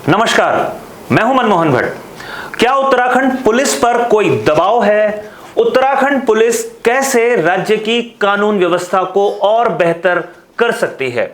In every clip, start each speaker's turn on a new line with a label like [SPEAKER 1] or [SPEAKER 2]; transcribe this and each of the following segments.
[SPEAKER 1] नमस्कार, मैं हूं मनमोहन भट्ट। क्या उत्तराखंड पुलिस पर कोई दबाव है? उत्तराखंड पुलिस कैसे राज्य की कानून व्यवस्था को और बेहतर कर सकती है?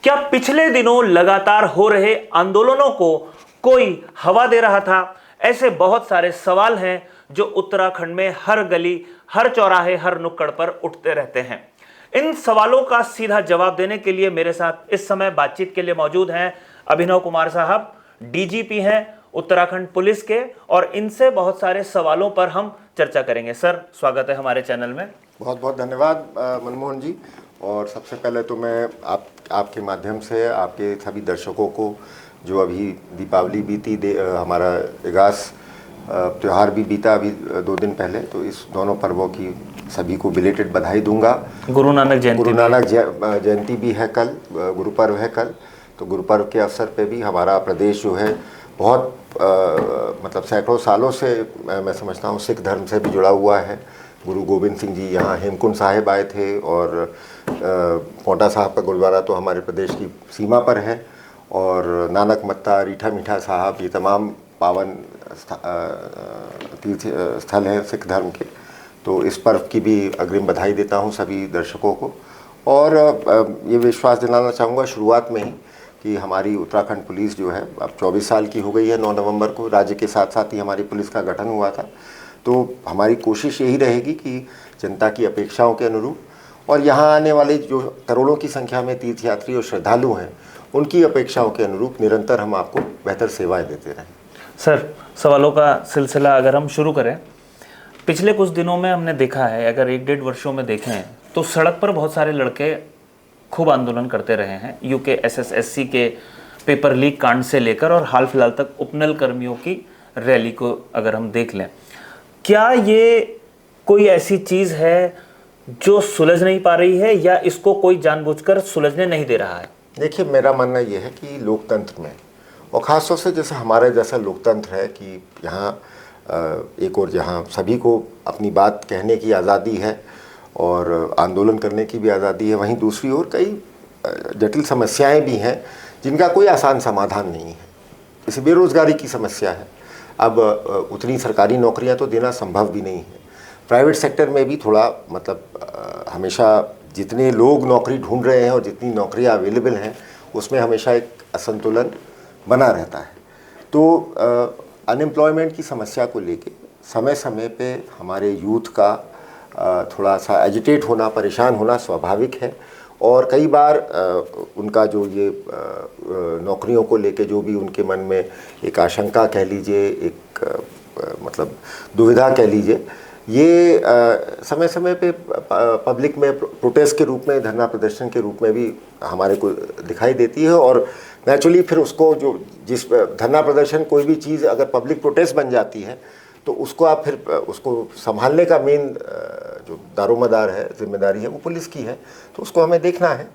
[SPEAKER 1] क्या पिछले दिनों लगातार हो रहे आंदोलनों को कोई हवा दे रहा था? ऐसे बहुत सारे सवाल हैं जो उत्तराखंड में हर गली, हर चौराहे, हर नुक्कड़ पर उठते रहते हैं। इन सवालों का सीधा जवाब देने के लिए मेरे साथ इस समय बातचीत के लिए मौजूद हैं अभिनव कुमार साहब, डीजीपी हैं उत्तराखंड पुलिस के, और इनसे बहुत सारे सवालों पर हम चर्चा करेंगे। सर, स्वागत है हमारे चैनल में।
[SPEAKER 2] बहुत बहुत धन्यवाद मनमोहन जी। और सबसे पहले तो मैं आपके माध्यम से आपके सभी दर्शकों को, जो अभी दीपावली बीती, हमारा इगास त्यौहार भी बीता अभी 2 दिन पहले, तो इस दोनों पर्वों की सभी को बिलेटेड बधाई दूंगा।
[SPEAKER 1] गुरु नानक
[SPEAKER 2] जयंती भी है कल, गुरु पर्व है कल। तो गुरु पर्व के अवसर पे भी हमारा प्रदेश जो है बहुत मतलब सैकड़ों सालों से मैं समझता हूँ सिख धर्म से भी जुड़ा हुआ है। गुरु गोबिंद सिंह जी यहाँ हेमकुंड साहिब आए थे, और पोंटा साहब का गुरुद्वारा तो हमारे प्रदेश की सीमा पर है, और नानक मत्ता, रीठा मीठा साहब, ये तमाम पावन तीर्थ स्थल हैं सिख धर्म के। तो इस पर्व की भी अग्रिम बधाई देता हूँ सभी दर्शकों को। और ये विश्वास दिलाना चाहूँगा शुरुआत में ही कि हमारी उत्तराखंड पुलिस जो है अब 24 साल की हो गई है। 9 नवंबर को राज्य के साथ साथ ही हमारी पुलिस का गठन हुआ था। तो हमारी कोशिश यही रहेगी कि जनता की अपेक्षाओं के अनुरूप, और यहाँ आने वाले जो करोड़ों की संख्या में तीर्थयात्री और श्रद्धालु हैं, उनकी अपेक्षाओं के अनुरूप निरंतर हम आपको बेहतर सेवाएं देते रहें।
[SPEAKER 1] सर, सवालों का सिलसिला अगर हम शुरू करें, पिछले कुछ दिनों में हमने देखा है, अगर 1-1.5 वर्षों में देखें तो सड़क पर बहुत सारे लड़के खूब आंदोलन करते रहे हैं। यूके एसएसएससी के पेपर लीक कांड से लेकर और हाल फिलहाल तक उपनल कर्मियों की रैली को अगर हम देख लें, क्या ये कोई ऐसी चीज़ है जो सुलझ नहीं पा रही है, या इसको कोई जानबूझकर सुलझने नहीं दे रहा है?
[SPEAKER 2] देखिए, मेरा मानना ये है कि लोकतंत्र में, और ख़ासतौर से जैसे हमारे जैसा लोकतंत्र है कि यहाँ एक और जहाँ सभी को अपनी बात कहने की आज़ादी है और आंदोलन करने की भी आज़ादी है, वहीं दूसरी ओर कई जटिल समस्याएं भी हैं जिनका कोई आसान समाधान नहीं है। जैसे बेरोज़गारी की समस्या है। अब उतनी सरकारी नौकरियां तो देना संभव भी नहीं है। प्राइवेट सेक्टर में भी थोड़ा मतलब हमेशा जितने लोग नौकरी ढूंढ रहे हैं और जितनी नौकरियां अवेलेबल हैं, उसमें हमेशा एक असंतुलन बना रहता है। तो अनएम्प्लॉयमेंट की समस्या को लेके समय समय पे हमारे यूथ का थोड़ा सा एजिटेट होना, परेशान होना स्वाभाविक है। और कई बार उनका जो ये नौकरियों को लेके जो भी उनके मन में एक आशंका कह लीजिए, एक मतलब दुविधा कह लीजिए, ये समय समय पे पब्लिक में प्रोटेस्ट के रूप में, धरना प्रदर्शन के रूप में भी हमारे को दिखाई देती है। और नेचुरली फिर उसको जो जिस धरना प्रदर्शन कोई भी चीज़ अगर पब्लिक प्रोटेस्ट बन जाती है, तो उसको आप फिर उसको संभालने का मेन जो दारोमदार है, जिम्मेदारी है, वो पुलिस की है। तो उसको हमें देखना है।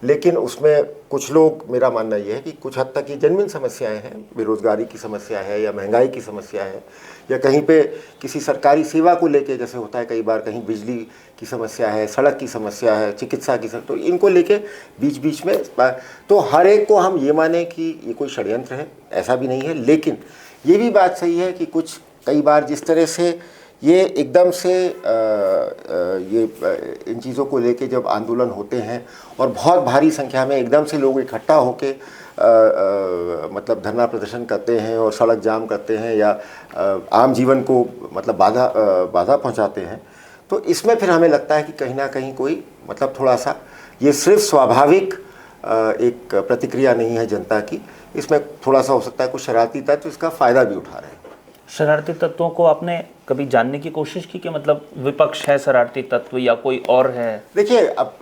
[SPEAKER 2] लेकिन उसमें कुछ लोग, मेरा मानना ये है कि कुछ हद तक ये जेन्युइन समस्याएं हैं, बेरोज़गारी की समस्या है या महंगाई की समस्या है, या कहीं पे किसी सरकारी सेवा को लेके, जैसे होता है कई बार कहीं बिजली की समस्या है, सड़क की समस्या है, चिकित्सा की समस्या, तो इनको लेके बीच बीच में तो हर एक को हम ये माने कि ये कोई षड्यंत्र है, ऐसा भी नहीं है। लेकिन ये भी बात सही है कि कुछ कई बार जिस तरह से ये एकदम से ये इन चीज़ों को लेके जब आंदोलन होते हैं और बहुत भारी संख्या में एकदम से लोग इकट्ठा होके मतलब धरना प्रदर्शन करते हैं और सड़क जाम करते हैं या आम जीवन को मतलब बाधा पहुंचाते हैं, तो इसमें फिर हमें लगता है कि कहीं ना कहीं कोई मतलब थोड़ा सा ये सिर्फ स्वाभाविक एक प्रतिक्रिया नहीं है जनता की। इसमें थोड़ा सा हो सकता है कुछ शरारती तत्व इसका फ़ायदा भी उठा रहे हैं।
[SPEAKER 1] शरारती तत्वों को आपने कभी जानने की कोशिश की कि मतलब विपक्ष है शरारती तत्व या कोई और है?
[SPEAKER 2] देखिए, अब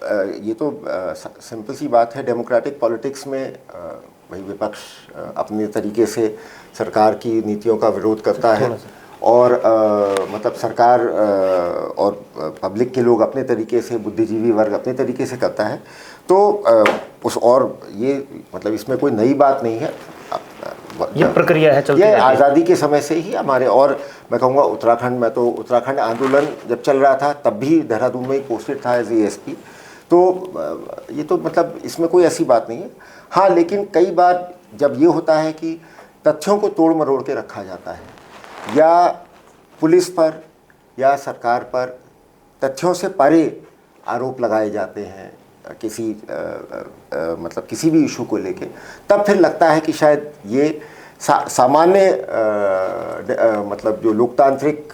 [SPEAKER 2] ये तो सिंपल सी बात है। डेमोक्रेटिक पॉलिटिक्स में भाई विपक्ष अपने तरीके से सरकार की नीतियों का विरोध करता है, और मतलब सरकार और पब्लिक के लोग अपने तरीके से, बुद्धिजीवी वर्ग अपने तरीके से करता है। तो उस और ये मतलब इसमें कोई नई बात नहीं है।
[SPEAKER 1] ये प्रक्रिया है, चलती
[SPEAKER 2] है।
[SPEAKER 1] रहती है।
[SPEAKER 2] आज़ादी के समय से ही हमारे, और मैं कहूँगा उत्तराखंड में तो उत्तराखंड आंदोलन जब चल रहा था तब भी देहरादून में ही पोस्टेड था एज एएसपी। तो ये तो मतलब इसमें कोई ऐसी बात नहीं है। हाँ, लेकिन कई बार जब ये होता है कि तथ्यों को तोड़ मरोड़ के रखा जाता है या पुलिस पर या सरकार पर तथ्यों से परे आरोप लगाए जाते हैं किसी मतलब किसी भी इशू को लेके, तब फिर लगता है कि शायद ये सामान्य मतलब जो लोकतांत्रिक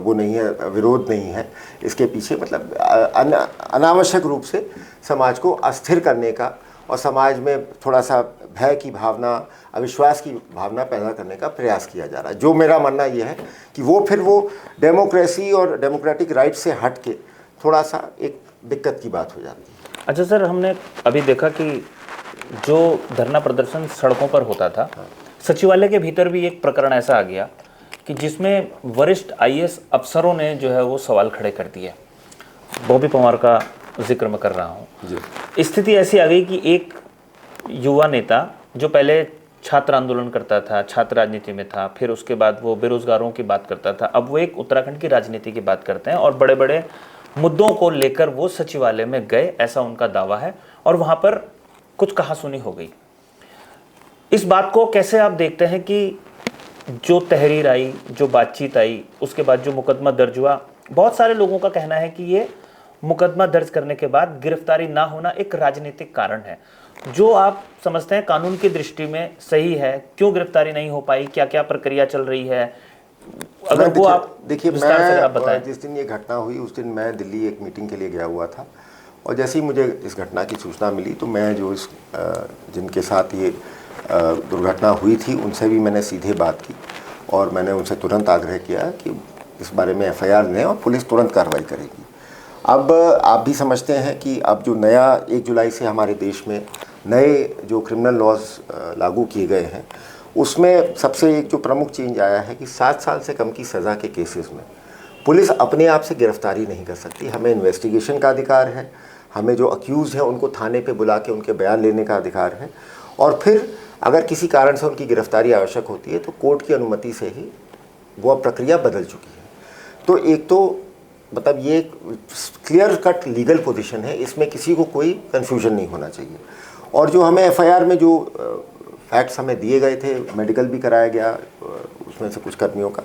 [SPEAKER 2] वो नहीं है, विरोध नहीं है, इसके पीछे मतलब अनावश्यक रूप से समाज को अस्थिर करने का और समाज में थोड़ा सा भय की भावना, अविश्वास की भावना पैदा करने का प्रयास किया जा रहा है। जो मेरा मानना ये है कि वो डेमोक्रेसी और डेमोक्रेटिक राइट से हट के थोड़ा सा एक दिक्कत की बात हो जाती है।
[SPEAKER 1] अच्छा सर, हमने अभी देखा कि जो धरना प्रदर्शन सड़कों पर होता था, सचिवालय के भीतर भी एक प्रकरण ऐसा आ गया कि जिसमें वरिष्ठ आईएएस अफसरों ने जो है वो सवाल खड़े कर दिए। बॉबी पवार का जिक्र मैं कर रहा हूँ। स्थिति ऐसी आ गई कि एक युवा नेता जो पहले छात्र आंदोलन करता था, छात्र राजनीति में था, फिर उसके बाद वो बेरोजगारों की बात करता था, अब वो एक उत्तराखंड की राजनीति की बात करते हैं और बड़े बड़े मुद्दों को लेकर वो सचिवालय में गए, ऐसा उनका दावा है, और वहाँ पर कुछ कहासुनी हो गई। इस बात को कैसे आप देखते हैं कि जो तहरीर आई, जो बातचीत आई, उसके बाद जो मुकदमा दर्ज हुआ, बहुत सारे लोगों का कहना है कि ये मुकदमा दर्ज करने के बाद गिरफ्तारी ना होना एक राजनीतिक कारण है। जो आप समझते हैं कानून की दृष्टि में सही है, क्यों गिरफ्तारी नहीं हो पाई, क्या क्या प्रक्रिया चल रही है, अगर वो आप
[SPEAKER 2] देखिए,
[SPEAKER 1] मैं
[SPEAKER 2] जिस दिन ये घटना हुई उस दिन मैं दिल्ली एक मीटिंग के लिए गया हुआ था, और जैसे ही मुझे इस घटना की सूचना मिली तो मैं जो इस जिनके साथ ये दुर्घटना हुई थी उनसे भी मैंने सीधे बात की और मैंने उनसे तुरंत आग्रह किया कि इस बारे में एफआईआर लें और पुलिस तुरंत कार्रवाई करेगी। अब आप भी समझते हैं कि अब जो नया 1 जुलाई से हमारे देश में नए जो क्रिमिनल लॉज लागू किए गए हैं, उसमें सबसे एक जो प्रमुख चेंज आया है कि 7 साल से कम की सज़ा के केसेस में पुलिस अपने आप से गिरफ्तारी नहीं कर सकती। हमें इन्वेस्टिगेशन का अधिकार है, हमें जो अक्यूज़ हैं उनको थाने पे बुला के उनके बयान लेने का अधिकार है, और फिर अगर किसी कारण से उनकी गिरफ्तारी आवश्यक होती है तो कोर्ट की अनुमति से ही वो प्रक्रिया बदल चुकी है। तो एक तो मतलब ये क्लियर कट लीगल पोजीशन है, इसमें किसी को कोई कन्फ्यूजन नहीं होना चाहिए। और जो हमें एफआईआर में जो फैक्ट्स हमें दिए गए थे, मेडिकल भी कराया गया उसमें से कुछ कर्मियों का,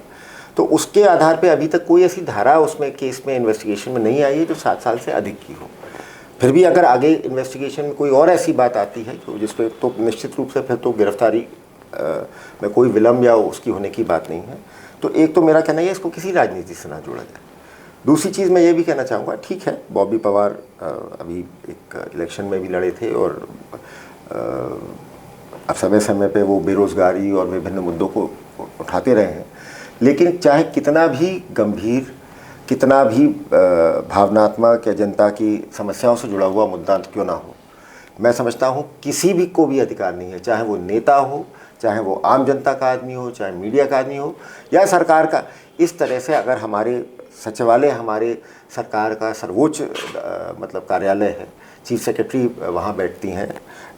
[SPEAKER 2] तो उसके आधार पे अभी तक कोई ऐसी धारा उसमें केस में इन्वेस्टिगेशन में नहीं आई है जो 7 साल से अधिक की हो। फिर भी अगर आगे इन्वेस्टिगेशन में कोई और ऐसी बात आती है तो जिस पे तो निश्चित रूप से फिर तो गिरफ्तारी में कोई विलम्ब या उसकी होने की बात नहीं है। तो एक तो मेरा कहना है इसको किसी राजनीति से ना जोड़ा जाए। दूसरी चीज़ मैं ये भी कहना चाहूँगा, ठीक है बॉबी पवार अभी एक इलेक्शन में भी लड़े थे और अब समय समय पे वो बेरोज़गारी और विभिन्न मुद्दों को उठाते रहे हैं, लेकिन चाहे कितना भी गंभीर, कितना भी भावनात्मक या जनता की समस्याओं से जुड़ा हुआ मुद्दा क्यों ना हो, मैं समझता हूँ किसी भी को भी अधिकार नहीं है, चाहे वो नेता हो, चाहे वो आम जनता का आदमी हो, चाहे मीडिया का आदमी हो या सरकार का, इस तरह से अगर हमारे सचिवालय हमारे सरकार का सर्वोच्च मतलब कार्यालय है, चीफ सेक्रेटरी वहाँ बैठती हैं,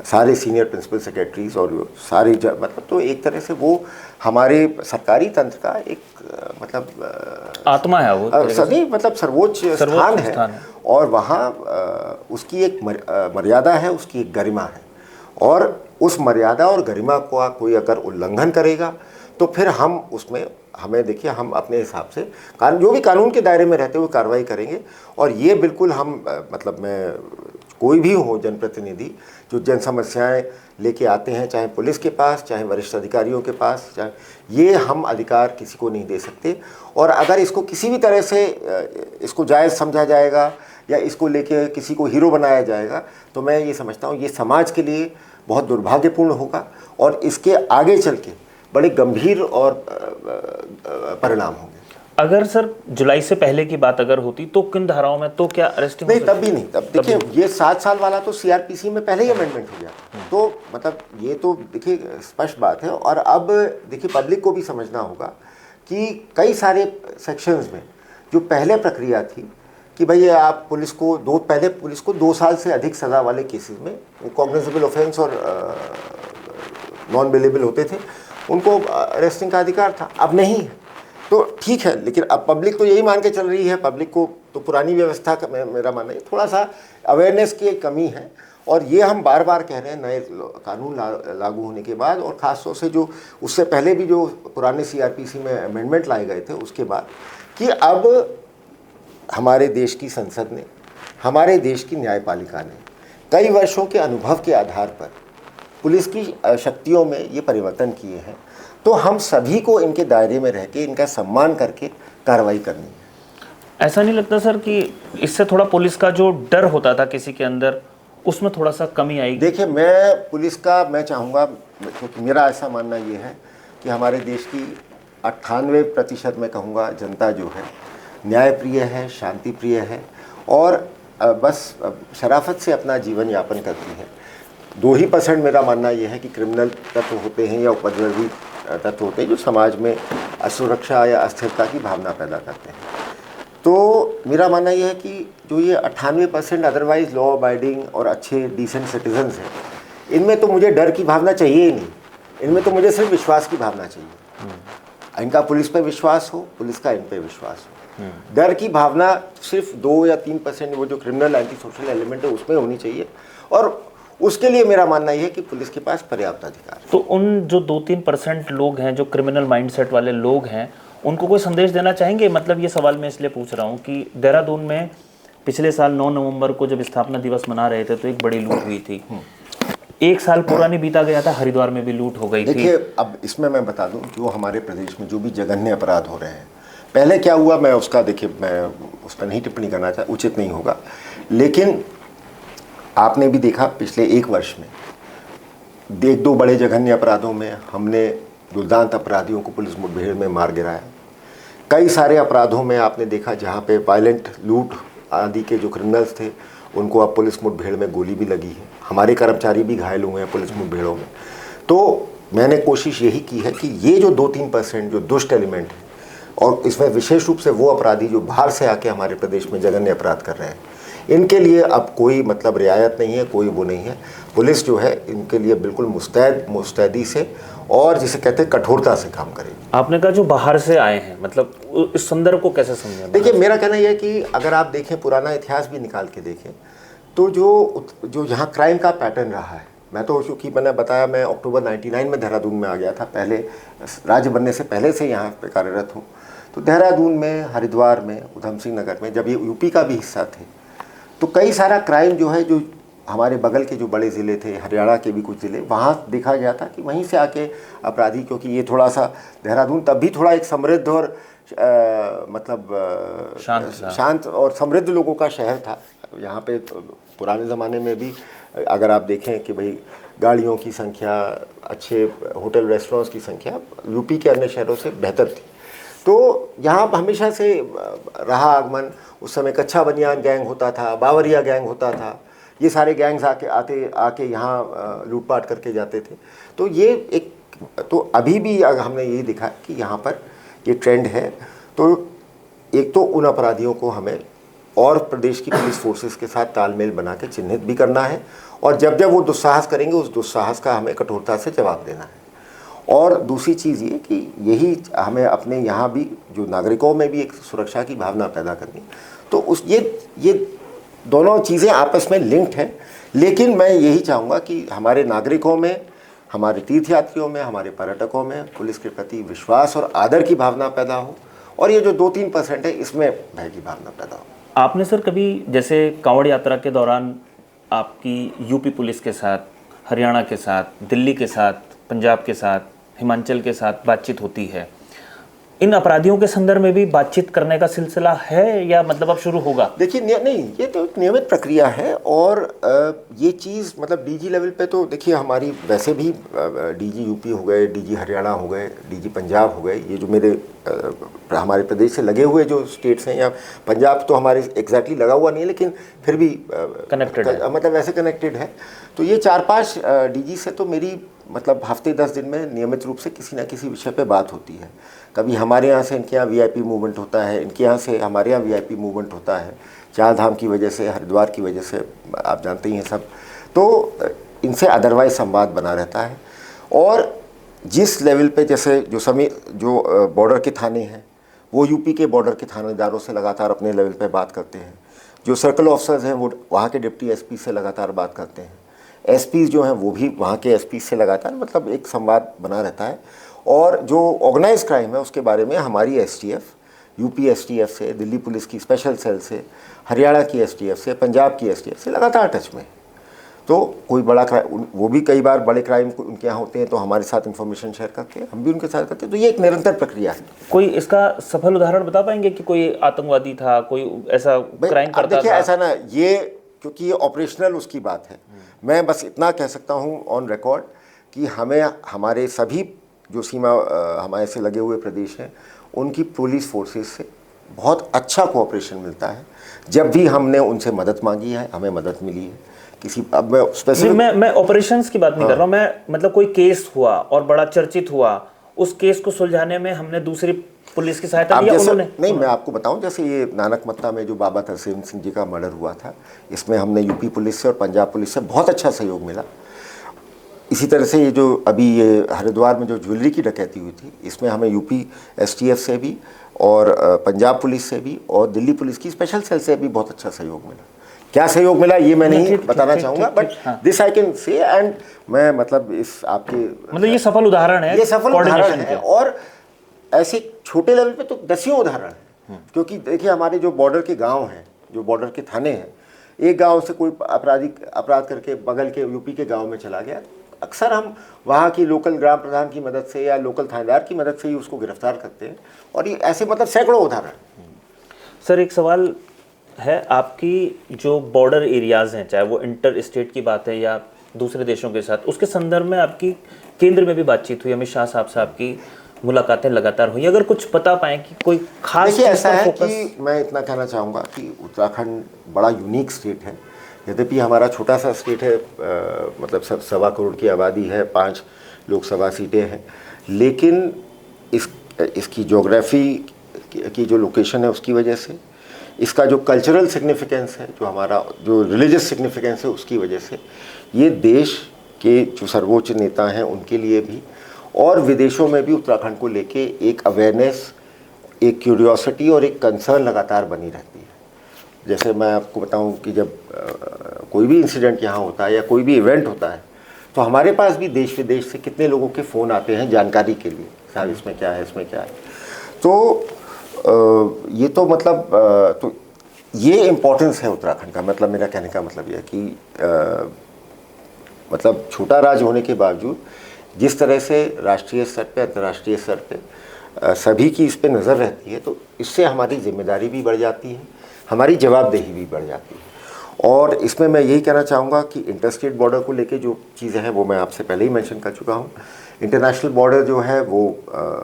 [SPEAKER 2] सारे सीनियर प्रिंसिपल सेक्रेटरीज और सारे मतलब, तो एक तरह से वो हमारे सरकारी तंत्र का एक मतलब
[SPEAKER 1] आत्मा है, वो
[SPEAKER 2] सभी मतलब सर्वोच्च स्थान है। और वहाँ उसकी एक मर्यादा है, उसकी एक गरिमा है, और उस मर्यादा और गरिमा को कोई अगर उल्लंघन करेगा तो फिर हम उसमें हमें देखिए हम अपने हिसाब से जो भी कानून के दायरे में रहते हुए कार्रवाई करेंगे। और ये बिल्कुल हम मतलब मैं कोई भी हो जनप्रतिनिधि जो जन समस्याएं लेके आते हैं, चाहे पुलिस के पास, चाहे वरिष्ठ अधिकारियों के पास, चाहे ये हम अधिकार किसी को नहीं दे सकते। और अगर इसको किसी भी तरह से इसको जायज़ समझा जाएगा या इसको लेके किसी को हीरो बनाया जाएगा तो मैं ये समझता हूँ ये समाज के लिए बहुत दुर्भाग्यपूर्ण होगा और इसके आगे चल के बड़े गंभीर और परिणाम होंगे।
[SPEAKER 1] अगर सर जुलाई से पहले की बात अगर होती तो किन धाराओं में तो क्या अरेस्टिंग
[SPEAKER 2] नहीं, तब भी नहीं। तब देखिए ये 7 साल वाला तो सीआरपीसी में पहले ही अमेंडमेंट हो गया, तो मतलब ये तो देखिए स्पष्ट बात है। और अब देखिए पब्लिक को भी समझना होगा कि कई सारे सेक्शंस में जो पहले प्रक्रिया थी कि भाई आप पुलिस को पहले पुलिस को 2 साल से अधिक सज़ा वाले केसेस में कॉग्निजेबल ऑफेंस और नॉन बेलेबल होते थे, उनको अरेस्टिंग का अधिकार था, अब नहीं है। तो ठीक है, लेकिन अब पब्लिक तो यही मान के चल रही है, पब्लिक को तो पुरानी व्यवस्था का मेरा मानना है थोड़ा सा अवेयरनेस की कमी है। और ये हम बार बार कह रहे हैं नए कानून लागू होने के बाद, और ख़ास तौर से जो उससे पहले भी जो पुराने CRPC में अमेंडमेंट लाए गए थे उसके बाद, कि अब हमारे देश की संसद ने, हमारे देश की न्यायपालिका ने कई वर्षों के अनुभव के आधार पर पुलिस की शक्तियों में ये परिवर्तन किए हैं। तो हम सभी को इनके दायरे में रह के, इनका सम्मान करके कार्रवाई करनी है।
[SPEAKER 1] ऐसा नहीं लगता सर कि इससे थोड़ा पुलिस का जो डर होता था किसी के अंदर, उसमें थोड़ा सा कमी आएगी?
[SPEAKER 2] देखिए, मैं चाहूँगा, क्योंकि मेरा ऐसा मानना ये है कि हमारे देश की 98% मैं कहूँगा जनता जो है न्यायप्रिय है, शांतिप्रिय है, और बस शराफत से अपना जीवन यापन करती है। 2% मेरा मानना यह है कि क्रिमिनल तत्व होते हैं या उपद्रवी तत्व होते हैं जो समाज में असुरक्षा या अस्थिरता की भावना पैदा करते हैं। तो मेरा मानना यह है कि जो ये 98% अदरवाइज लॉ अबाइडिंग और अच्छे डिसेंट सिटीजन्स हैं, इनमें तो मुझे डर की भावना चाहिए ही नहीं, इनमें तो मुझे सिर्फ विश्वास की भावना चाहिए। इनका पुलिस पे विश्वास हो, पुलिस का इन पे विश्वास हो। डर की भावना सिर्फ 2 या 3% वो जो क्रिमिनल एंटी सोशल एलिमेंट है उसमें होनी चाहिए, और उसके लिए मेरा मानना यह है कि पुलिस के पास पर्याप्त अधिकार है।
[SPEAKER 1] तो उन जो 2-3% लोग हैं जो क्रिमिनल माइंडसेट वाले लोग हैं, उनको कोई संदेश देना चाहेंगे? मतलब ये सवाल मैं इसलिए पूछ रहा हूँ कि देहरादून में पिछले साल 9 नवंबर को जब स्थापना दिवस मना रहे थे तो एक बड़ी लूट हुई थी। 1 साल पूरा नहीं बीता गया था, हरिद्वार में भी लूट हो गई थी।
[SPEAKER 2] देखिए, अब इसमें मैं बता दूं, जो हमारे प्रदेश में जो भी जघन्य अपराध हो रहे हैं, पहले क्या हुआ मैं उस पर नहीं टिप्पणी करना चाहता, उचित नहीं होगा, लेकिन आपने भी देखा पिछले 1 वर्ष में 1-2 बड़े जघन्य अपराधों में हमने दुर्दांत अपराधियों को पुलिस मुठभेड़ में मार गिराया। कई सारे अपराधों में आपने देखा जहाँ पे वायलेंट लूट आदि के जो क्रिमिनल्स थे उनको अब पुलिस मुठभेड़ में गोली भी लगी है, हमारे कर्मचारी भी घायल हुए हैं पुलिस मुठभेड़ों में। तो मैंने कोशिश यही की है कि ये जो 2-3% जो दुष्ट एलिमेंट है, और इसमें विशेष रूप से वो अपराधी जो बाहर से आके हमारे प्रदेश में जघन्य अपराध कर रहे हैं, इनके लिए अब कोई मतलब रियायत नहीं है, कोई वो नहीं है। पुलिस जो है इनके लिए बिल्कुल मुस्तैदी से और जिसे कहते हैं कठोरता से काम करेगी।
[SPEAKER 1] आपने कहा जो बाहर से आए हैं, मतलब इस संदर्भ को कैसे समझें?
[SPEAKER 2] देखिए, मेरा कहना यह है कि अगर आप देखें, पुराना इतिहास भी निकाल के देखें, तो जो यहाँ क्राइम का पैटर्न रहा है, मैं तो चूँकि मैंने बताया मैं अक्टूबर 99 में देहरादून में आ गया था, पहले राज्य बनने से पहले से यहाँ पे कार्यरत हूँ। तो देहरादून में, हरिद्वार में, उधम सिंह नगर में, जब ये यूपी का भी हिस्सा थे, तो कई सारा क्राइम जो है, जो हमारे बगल के जो बड़े ज़िले थे, हरियाणा के भी कुछ ज़िले, वहाँ देखा गया था कि वहीं से आके अपराधी, क्योंकि ये थोड़ा सा देहरादून तब भी थोड़ा एक समृद्ध और शांत और समृद्ध लोगों का शहर था। यहाँ पे पुराने ज़माने में भी अगर आप देखें कि भाई गाड़ियों की संख्या, अच्छे होटल रेस्टोरेंट्स की संख्या यूपी के अन्य शहरों से बेहतर थी। तो यहाँ हमेशा से रहा आगमन। उस समय कच्चा बनियान गैंग होता था, बावरिया गैंग होता था, ये सारे गैंग्स आके यहाँ लूटपाट करके जाते थे। तो ये एक, तो अभी भी हमने यही देखा कि यहाँ पर ये ट्रेंड है। तो एक तो उन अपराधियों को हमें और प्रदेश की पुलिस फोर्सेस के साथ तालमेल बना के चिन्हित भी करना है, और जब जब वो दुस्साहस करेंगे उस दुस्साहस का हमें कठोरता से जवाब देना है। और दूसरी चीज़ ये कि यही हमें अपने यहाँ भी जो नागरिकों में भी एक सुरक्षा की भावना पैदा करनी। तो ये दोनों चीज़ें आपस में लिंक्ड हैं, लेकिन मैं यही चाहूँगा कि हमारे नागरिकों में, हमारे तीर्थयात्रियों में, हमारे पर्यटकों में पुलिस के प्रति विश्वास और आदर की भावना पैदा हो, और ये जो 2-3% है इसमें भय की भावना पैदा हो।
[SPEAKER 1] आपने सर कभी, जैसे कांवड़ यात्रा के दौरान आपकी यूपी पुलिस के साथ, हरियाणा के साथ, दिल्ली के साथ, पंजाब के साथ, हिमाचल के साथ बातचीत होती है, इन अपराधियों के संदर्भ में भी बातचीत करने का सिलसिला है या मतलब अब शुरू होगा?
[SPEAKER 2] देखिए, नहीं, ये तो एक नियमित प्रक्रिया है, और ये चीज़ मतलब डीजी लेवल पे तो देखिए हमारी वैसे भी डीजी यूपी हो गए, डीजी हरियाणा हो गए, डीजी पंजाब हो गए, ये जो हमारे प्रदेश से लगे हुए जो स्टेट्स हैं, या पंजाब तो हमारे एग्जैक्टली लगा हुआ नहीं है लेकिन फिर भी
[SPEAKER 1] कनेक्टेड है,
[SPEAKER 2] मतलब वैसे कनेक्टेड है। तो ये 4-5 डीजी से तो मेरी मतलब हफ्ते 10 दिन में नियमित रूप से किसी न किसी विषय पे बात होती है। कभी हमारे यहाँ से इनके यहाँ वीआईपी मूवमेंट होता है, इनके यहाँ से हमारे यहाँ वीआईपी मूवमेंट होता है, 4 धाम की वजह से, हरिद्वार की वजह से, आप जानते ही हैं सब। तो इनसे अदरवाइज संवाद बना रहता है। और जिस लेवल पे, जैसे जो बॉर्डर के थाने हैं वो यूपी के बॉर्डर के थानेदारों से लगातार अपने लेवल पे बात करते हैं। जो सर्कल ऑफिसर्स हैं वो वहाँ के डिप्टी एसपी से लगातार बात करते हैं, एसपी जो हैं वो भी वहाँ के एसपी से लगातार मतलब एक संवाद बना रहता है। और जो ऑर्गेनाइज क्राइम है उसके बारे में हमारी एसटीएफ, यूपी एसटीएफ से, दिल्ली पुलिस की स्पेशल सेल से, हरियाणा की एसटीएफ से, पंजाब की एसटीएफ से लगातार टच में। तो कोई बड़ा क्राइम, वो भी कई बार बड़े क्राइम उनके यहाँ होते हैं तो हमारे साथ इन्फॉर्मेशन शेयर करते हैं, हम भी उनके साथ करते हैं। तो ये एक निरंतर प्रक्रिया है।
[SPEAKER 1] कोई इसका सफल उदाहरण बता पाएंगे कि कोई आतंकवादी था, कोई ऐसा क्राइम करता
[SPEAKER 2] देखिए
[SPEAKER 1] था?
[SPEAKER 2] ऐसा ना, ये क्योंकि ये ऑपरेशनल उसकी बात है, मैं बस इतना कह सकता हूँ ऑन रिकॉर्ड कि हमें हमारे सभी जो सीमा हमारे से लगे हुए प्रदेश हैं उनकी पुलिस फोर्सेस से बहुत अच्छा कोऑपरेशन मिलता है। जब भी हमने उनसे मदद मांगी है हमें मदद मिली है। किसी अब मैं स्पेसिफिक
[SPEAKER 1] मैं ऑपरेशंस की बात नहीं कर रहा हूँ, मैं मतलब कोई केस हुआ और बड़ा चर्चित हुआ, उस केस को सुलझाने में हमने दूसरी पुलिस की सहायता ली, उन्होंने?
[SPEAKER 2] नहीं, मैं आपको बताऊं, जैसे ये नानक मत्ता में जो बाबा तरसेम सिंह जी का मर्डर हुआ था, इसमें हमने यूपी पुलिस से और पंजाब पुलिस से बहुत अच्छा सहयोग मिला। इसी तरह से ये जो अभी ये हरिद्वार में जो ज्वेलरी की डकैती हुई थी, इसमें हमें यूपी एसटीएफ से भी और पंजाब पुलिस से भी और दिल्ली पुलिस की स्पेशल सेल से भी बहुत अच्छा सहयोग मिला। क्या सहयोग मिला ये मैं नहीं बताना चाहूँगा, but this I can say, and मैं मतलब इस आपके
[SPEAKER 1] मतलब ये सफल उदाहरण है,
[SPEAKER 2] ये सफल उदाहरण है। और ऐसे छोटे लेवल पे तो दसियों उदाहरण हैं, क्योंकि देखिए हमारे जो बॉर्डर के गांव हैं, जो बॉर्डर के थाने हैं, एक गांव से कोई अपराध करके बगल के यूपी के गांव में चला गया, अक्सर हम वहाँ की लोकल ग्राम प्रधान की मदद से या लोकल थानेदार की मदद से ही उसको गिरफ्तार करते हैं। और ये ऐसे मतलब सैकड़ों उदाहरण।
[SPEAKER 1] सर एक सवाल है, आपकी जो बॉर्डर एरियाज़ हैं, चाहे वो इंटर स्टेट की बात है या दूसरे देशों के साथ, उसके संदर्भ में आपकी केंद्र में भी बातचीत हुई, अमित शाह साहब से आपकी मुलाकातें लगातार हुई, अगर कुछ बता पाएँ कि कोई खास?
[SPEAKER 2] देखिए ऐसा है कि मैं इतना कहना चाहूँगा कि उत्तराखंड बड़ा यूनिक स्टेट है। यद्यपि हमारा छोटा सा स्टेट है, मतलब 1.25 करोड़ की आबादी है, 5 लोकसभा सीटें हैं, लेकिन इसकी ज्योग्राफी की जो लोकेशन है उसकी वजह से, इसका जो कल्चरल सिग्निफिकेंस है, जो हमारा जो रिलीजियस सिग्निफिकेंस है उसकी वजह से, ये देश के जो सर्वोच्च नेता हैं उनके लिए भी और विदेशों में भी उत्तराखंड को लेके एक अवेयरनेस, एक क्यूरियोसिटी और एक कंसर्न लगातार बनी रहती है। जैसे मैं आपको बताऊं कि जब कोई भी इंसिडेंट यहाँ होता है या कोई भी इवेंट होता है तो हमारे पास भी देश विदेश से कितने लोगों के फ़ोन आते हैं जानकारी के लिए, साहब इसमें क्या है, इसमें क्या है। तो ये तो मतलब तो ये इम्पोर्टेंस है उत्तराखंड का। मतलब मेरा कहने का मतलब यह है कि मतलब छोटा राज्य होने के बावजूद जिस तरह से राष्ट्रीय स्तर पे, अंतर्राष्ट्रीय स्तर पे सभी की इस पे नज़र रहती है, तो इससे हमारी जिम्मेदारी भी बढ़ जाती है, हमारी जवाबदेही भी बढ़ जाती है। और इसमें मैं यही कहना चाहूँगा कि इंटरस्टेट बॉर्डर को लेके जो चीज़ें हैं वो मैं आपसे पहले ही मेंशन कर चुका हूँ। इंटरनेशनल बॉर्डर जो है वो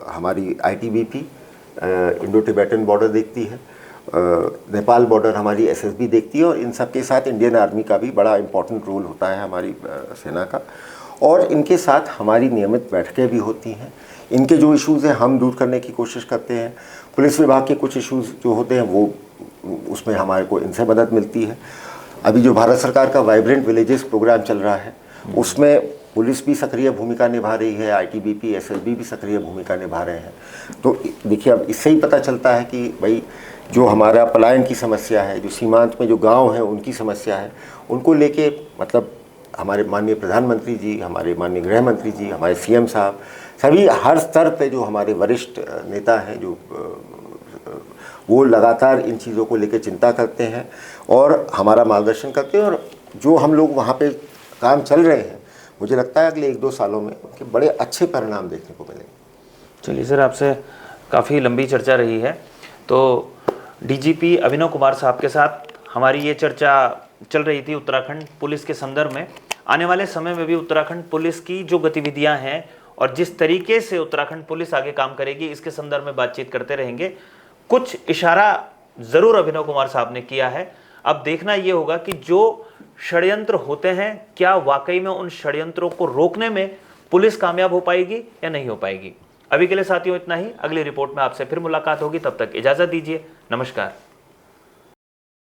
[SPEAKER 2] हमारी आईटीबीपी इंडो टिबेटन बॉर्डर देखती है, नेपाल बॉर्डर हमारी एसएसबी देखती है, और इन सब के साथ इंडियन आर्मी का भी बड़ा इम्पोर्टेंट रोल होता है, हमारी सेना का। और इनके साथ हमारी नियमित बैठकें भी होती हैं। इनके जो इश्यूज़ हैं हम दूर करने की कोशिश करते हैं। पुलिस विभाग के कुछ इश्यूज़ जो होते हैं वो उसमें हमारे को इनसे मदद मिलती है। अभी जो भारत सरकार का वाइब्रेंट विलेजेस प्रोग्राम चल रहा है उसमें पुलिस भी सक्रिय भूमिका निभा रही है, आईटीबीपी, एसएसबी भी सक्रिय भूमिका निभा रहे हैं। तो देखिए अब इससे ही पता चलता है कि भाई जो हमारा पलायन की समस्या है, जो सीमांत में जो गांव हैं उनकी समस्या है, उनको लेके मतलब हमारे माननीय प्रधानमंत्री जी, हमारे माननीय गृह मंत्री जी, हमारे सीएम साहब, सभी हर स्तर पे जो हमारे वरिष्ठ नेता हैं जो वो लगातार इन चीज़ों को लेकर चिंता करते हैं और हमारा मार्गदर्शन करते हैं। और जो हम लोग वहाँ पे काम चल रहे हैं, मुझे लगता है अगले 1-2 सालों में उनके बड़े अच्छे परिणाम देखने को मिलेंगे।
[SPEAKER 1] चलिए सर, आपसे काफ़ी लंबी चर्चा रही है। तो डीजीपी अभिनव कुमार साहब के साथ हमारी ये चर्चा चल रही थी उत्तराखंड पुलिस के संदर्भ में। आने वाले समय में भी उत्तराखंड पुलिस की जो गतिविधियां हैं और जिस तरीके से उत्तराखंड पुलिस आगे काम करेगी, इसके संदर्भ में बातचीत करते रहेंगे। कुछ इशारा ज़रूर अभिनव कुमार साहब ने किया है। अब देखना ये होगा कि जो षड्यंत्र होते हैं, क्या वाकई में उन षड्यंत्रों को रोकने में पुलिस कामयाब हो पाएगी या नहीं हो पाएगी। अभी के लिए साथियों इतना ही। अगली रिपोर्ट में आपसे फिर मुलाकात होगी, तब तक इजाज़त दीजिए। नमस्कार।